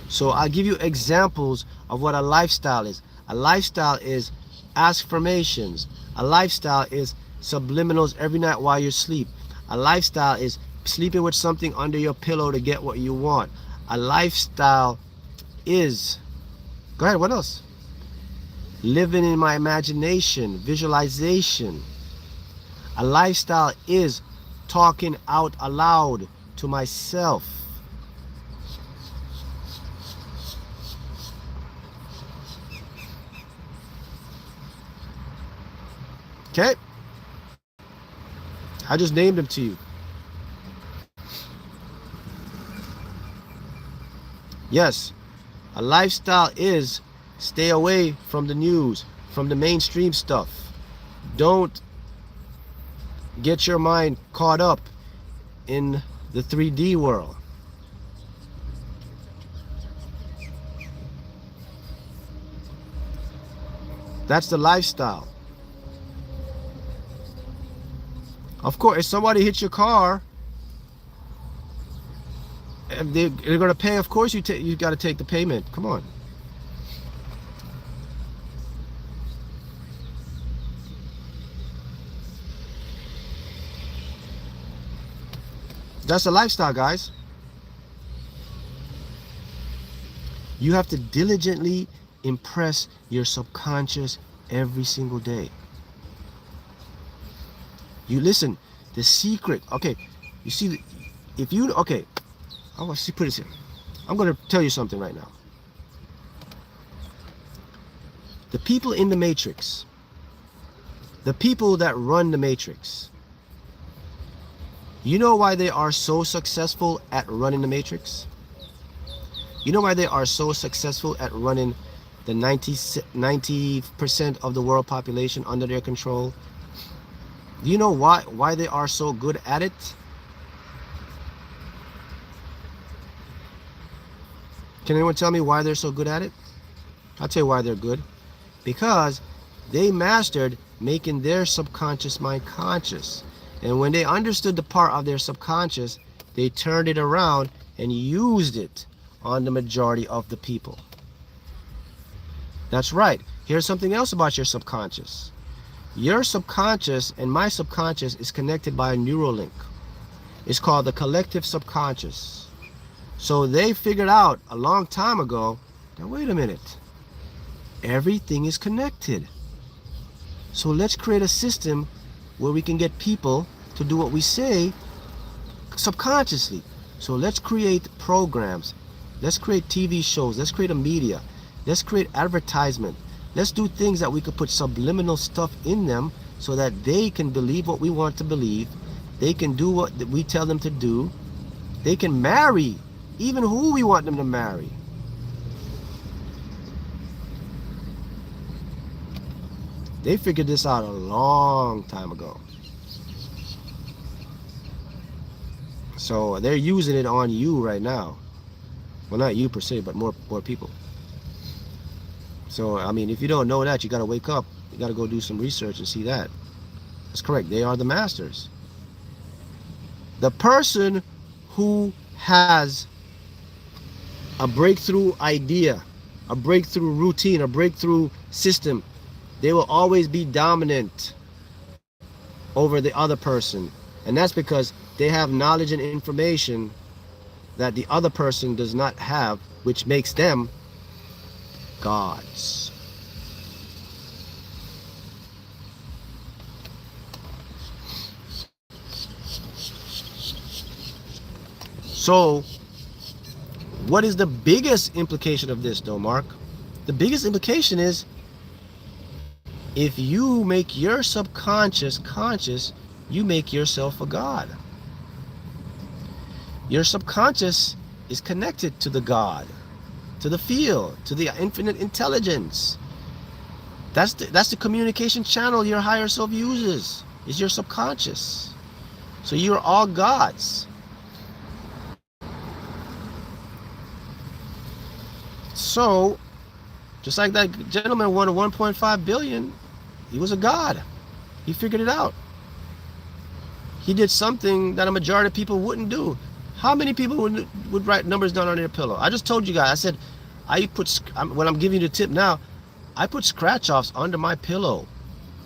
So I'll give you examples of what a lifestyle is. A lifestyle is affirmations. A lifestyle is subliminals every night while you sleep. A lifestyle is sleeping with something under your pillow to get what you want. A lifestyle is, go ahead, what else? Living in my imagination, visualization. A lifestyle is talking out aloud to myself. Okay? I just named them to you. Yes, a lifestyle is stay away from the news, from the mainstream stuff. Don't get your mind caught up in the 3D world. That's the lifestyle. Of course, if somebody hits your car, and they're going to pay, of course you got to take the payment. Come on. That's the lifestyle, guys. You have to diligently impress your subconscious every single day. You listen, the secret, okay, you see, if you, okay, I want to put this here. I'm going to tell you something right now. The people in the Matrix, the people that run the Matrix, you know why they are so successful at running the Matrix? You know why they are so successful at running the 90% of the world population under their control? Do you know why they are so good at it? Can anyone tell me why they're so good at it? I'll tell you why they're good. Because They mastered making their subconscious mind conscious. And when they understood the part of their subconscious, they turned it around and used it on the majority of the people. That's right. Here's something else about your subconscious. Your subconscious and my subconscious is connected by a neural link. It's called the collective subconscious. So they figured out a long time ago that, wait a minute, everything is connected. So let's create a system where we can get people to do what we say subconsciously. So let's create programs. Let's create TV shows. Let's create a media. Let's create advertisement. Let's do things that we could put subliminal stuff in them so that they can believe what we want to believe. They can do what we tell them to do. They can marry even who we want them to marry. They figured this out a long time ago. So they're using it on you right now. Well, not you per se, but more people. So, I mean, if you don't know that, you got to wake up. You got to go do some research and see that. That's correct. They are the masters. The person who has a breakthrough idea, a breakthrough routine, a breakthrough system, they will always be dominant over the other person. And that's because they have knowledge and information that the other person does not have, which makes them gods. So, what is the biggest implication of this, though, Mark? The biggest implication is, if you make your subconscious conscious, you make yourself a god. Your subconscious is connected to the God, to the field, to the infinite intelligence. That's the communication channel your higher self uses, is your subconscious. So you're all gods. So, just like that gentleman won 1.5 billion, he was a god. He figured it out. He did something that a majority of people wouldn't do. How many people would write numbers down on their pillow? I just told you guys, I said, when I'm giving you the tip now, I put scratch offs under my pillow.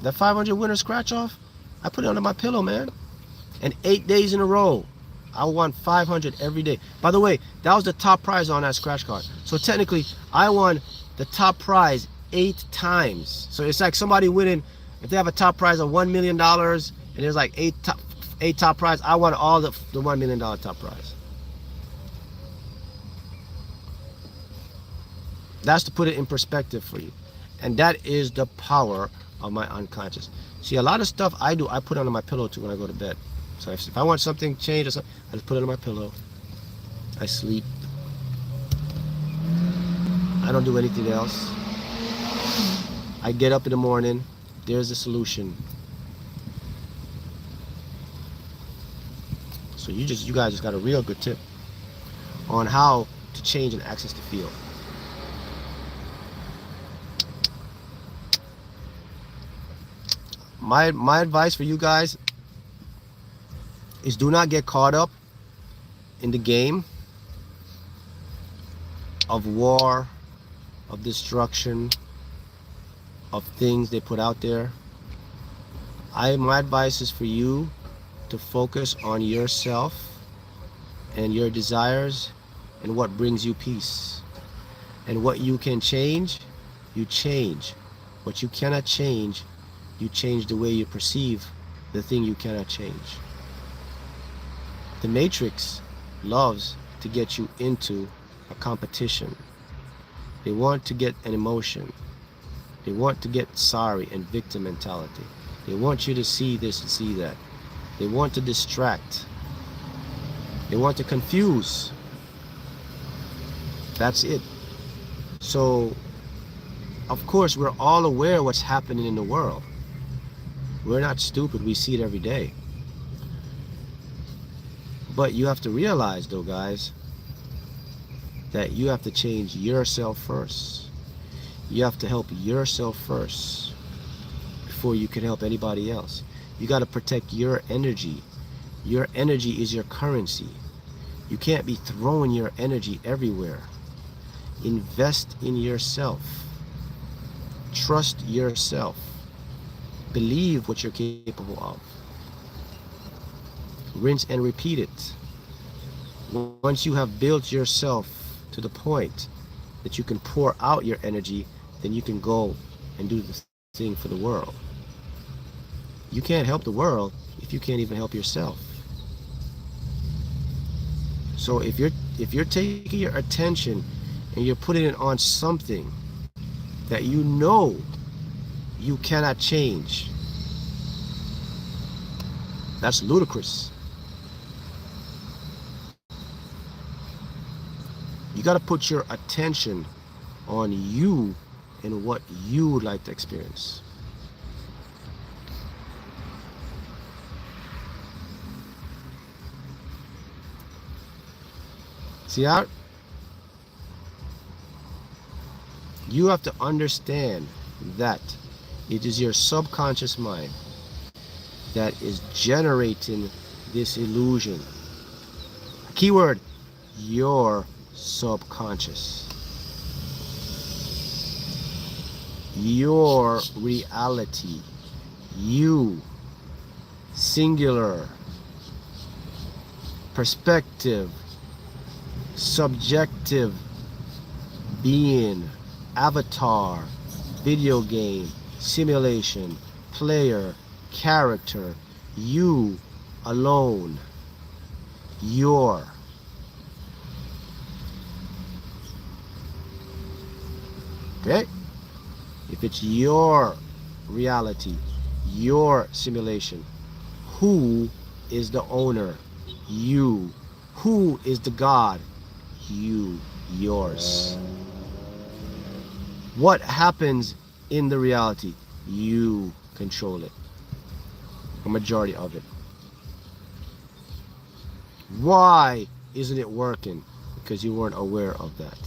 That 500 winner scratch off, I put it under my pillow, man. And 8 days in a row, I won 500 every day. By the way, that was the top prize on that scratch card. So technically, I won the top prize 8 times. So it's like somebody winning, if they have a top prize of $1 million, and there's like eight top prize, I won all the $1 million top prize. That's to put it in perspective for you. And that is the power of my unconscious. See, a lot of stuff I do, I put under my pillow too when I go to bed. So if I want something changed or something, I just put it under my pillow. I sleep. I don't do anything else. I get up in the morning, there's the solution. So you guys just got a real good tip on how to change and access the field. My advice for you guys is, do not get caught up in the game of war, of destruction, of things they put out there. My advice is for you to focus on yourself and your desires and what brings you peace. And what you can change, you change. What you cannot change, you change the way you perceive the thing you cannot change. The Matrix loves to get you into a competition. They want to get an emotion. They want to get sorry and victim mentality. They want you to see this and see that. They want to distract. They want to confuse. That's it. So, of course, we're all aware of what's happening in the world. We're not stupid. We see it every day. But you have to realize, though, guys, that you have to change yourself first. You have to help yourself first. before you can help anybody else. You got to protect your energy. Your energy is your currency. You can't be throwing your energy everywhere. Invest in yourself. Trust yourself. Believe what you're capable of. Rinse and repeat it. Once you have built yourself to the point that you can pour out your energy, then you can go and do the thing for the world. You can't help the world if you can't even help yourself. So if you're taking your attention and you're putting it on something that you know you cannot change, that's ludicrous. You got to put your attention on you and what you would like to experience. See that? You have to understand that it is your subconscious mind that is generating this illusion. Keyword, your subconscious. Your reality. You. Singular. Perspective. Subjective. Being. Avatar. Video game. Simulation. Player. Character. You alone. Your. Okay? If it's your reality, your simulation, who is the owner? You. Who is the God? You. Yours. What happens in the reality? You control it. A majority of it. Why isn't it working? Because you weren't aware of that.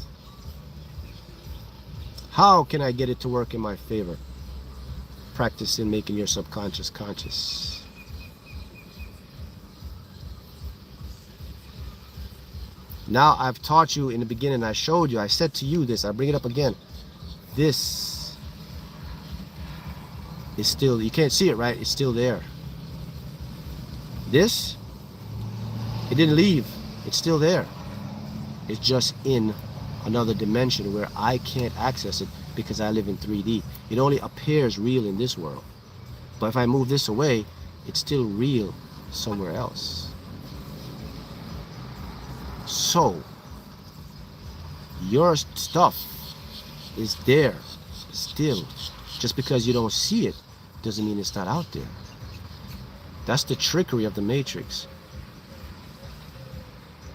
How can I get it to work in my favor? Practicing making your subconscious conscious. Now I've taught you in the beginning, I showed you, I said to you this, I bring it up again. This is still, you can't see it, right? It's still there. This, it didn't leave. It's still there. It's just in another dimension where I can't access it because I live in 3D. It only appears real in this world. But if I move this away, it's still real somewhere else. So, your stuff is there still. Just because you don't see it doesn't mean it's not out there. That's the trickery of the Matrix.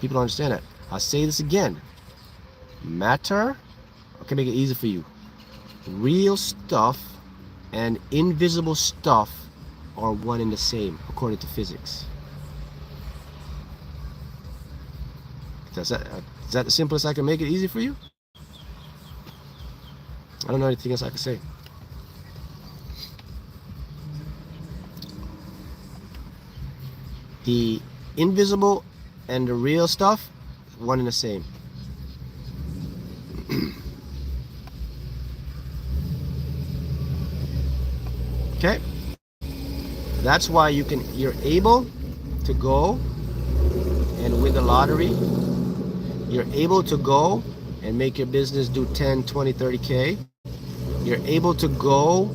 People don't understand that. I'll say this again. Matter, I can make it easy for you. Real stuff and invisible stuff are one and the same, according to physics. Is that the simplest I can make it easy for you? I don't know anything else I can say. The invisible and the real stuff, one and the same. Okay? That's why you're able to go and win the lottery. You're able to go and make your business do 10, 20, 30K. You're able to go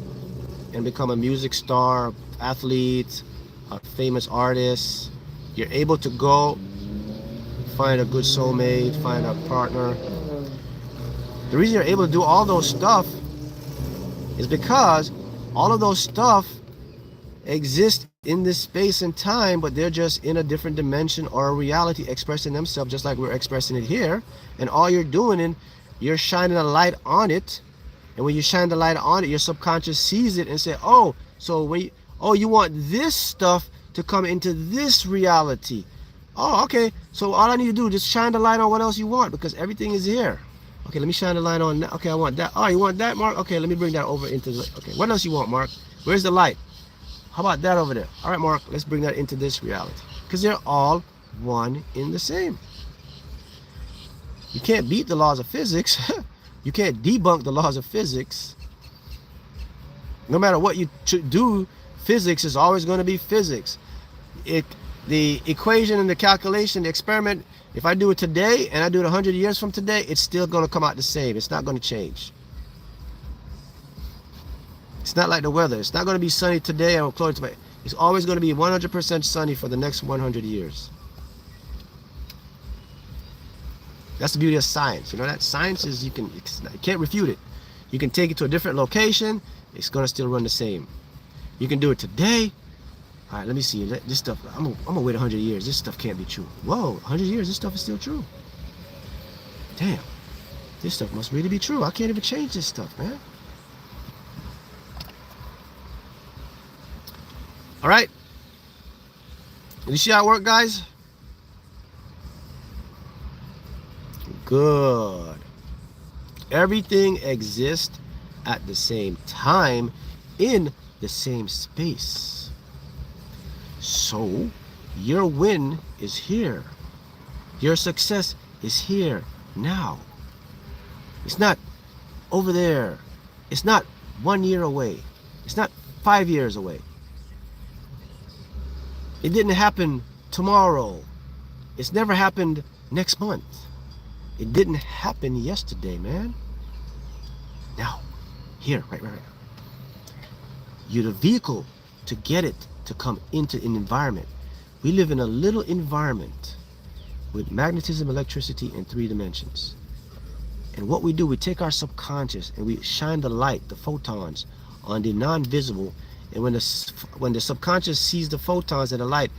and become a music star, athlete, a famous artist. You're able to go find a good soulmate, find a partner. The reason you're able to do all those stuff is because all of those stuff exist in this space and time, but they're just in a different dimension or a reality expressing themselves just like we're expressing it here. And all you're doing is you're shining a light on it. And when you shine the light on it, your subconscious sees it and say, oh, so you want this stuff to come into this reality. Oh, okay. So all I need to do is just shine the light on what else you want, because everything is here. Okay, let me shine the light on that. Okay, I want that. Oh, you want that, Mark? Okay, let me bring that over into the... Okay, what else you want, Mark? Where's the light? How about that over there? All right, Mark, let's bring that into this reality. Because they're all one in the same. You can't beat the laws of physics. You can't debunk the laws of physics. No matter what you do, physics is always going to be physics. The equation and the calculation, the experiment, if I do it today and I do it 100 years from today, it's still going to come out the same. It's not going to change. It's not like the weather. It's not going to be sunny today or close to it. It's always going to be 100% sunny for the next 100 years. That's the beauty of science. You know that science is you can't refute it. You can take it to a different location. It's going to still run the same. You can do it today. All right, let me see. This stuff, I'm gonna wait 100 years. This stuff can't be true. Whoa, 100 years, this stuff is still true. Damn, this stuff must really be true. I can't even change this stuff, man. All right. You see how it works, guys? Good. Everything exists at the same time in the same space. So your win is here. Your success is here now. It's not over there. It's not 1 year away. It's not 5 years away. It didn't happen tomorrow. It's never happened next month. It didn't happen yesterday, man. Now, here, right now. You're the vehicle to get it to come into an environment. We live in a little environment with magnetism, electricity, in 3 dimensions. And what we do, we take our subconscious and we shine the light, the photons, on the non-visible. And when the subconscious sees the photons and the light,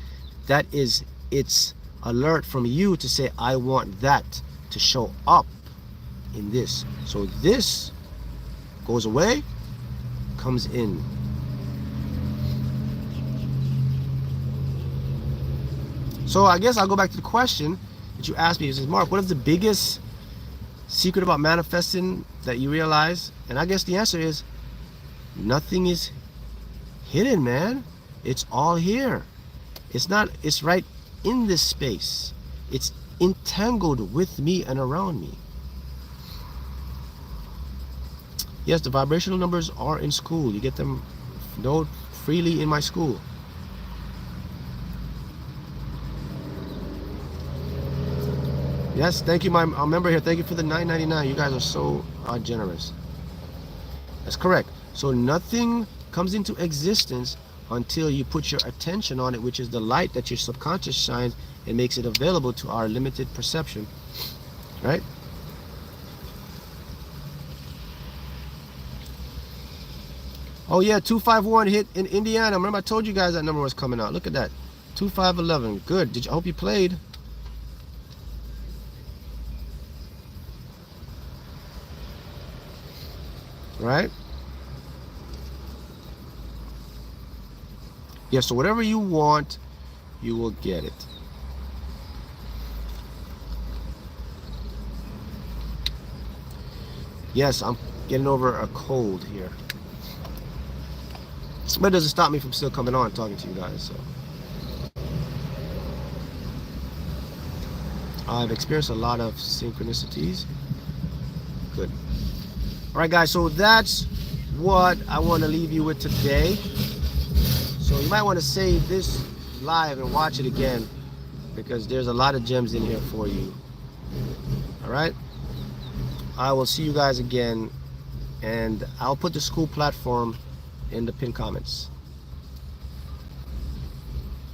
that is its alert from you to say, I want that to show up in this. So this goes away, comes in. So I guess I'll go back to the question that you asked me. It says, Mark, what is the biggest secret about manifesting that you realize? And I guess the answer is nothing is hidden, man. It's all here. It's right in this space. It's entangled with me and around me. Yes, the vibrational numbers are in school. You get them freely in my school. Yes, thank you, my member here. Thank you for the $9.99. You guys are so generous. That's correct. So nothing comes into existence until you put your attention on it, which is the light that your subconscious shines and makes it available to our limited perception, right? Oh yeah, 251 hit in Indiana. Remember I told you guys that number was coming out. Look at that, 2511. Good. I hope you played. Right? Yeah, so whatever you want, you will get it. Yes, I'm getting over a cold here. But it doesn't stop me from still coming on talking to you guys. So I've experienced a lot of synchronicities. Good. All right, guys, so that's what I want to leave you with today. So you might want to save this live and watch it again, because there's a lot of gems in here for you. All right, I will see you guys again, and I'll put the school platform in the pinned comments.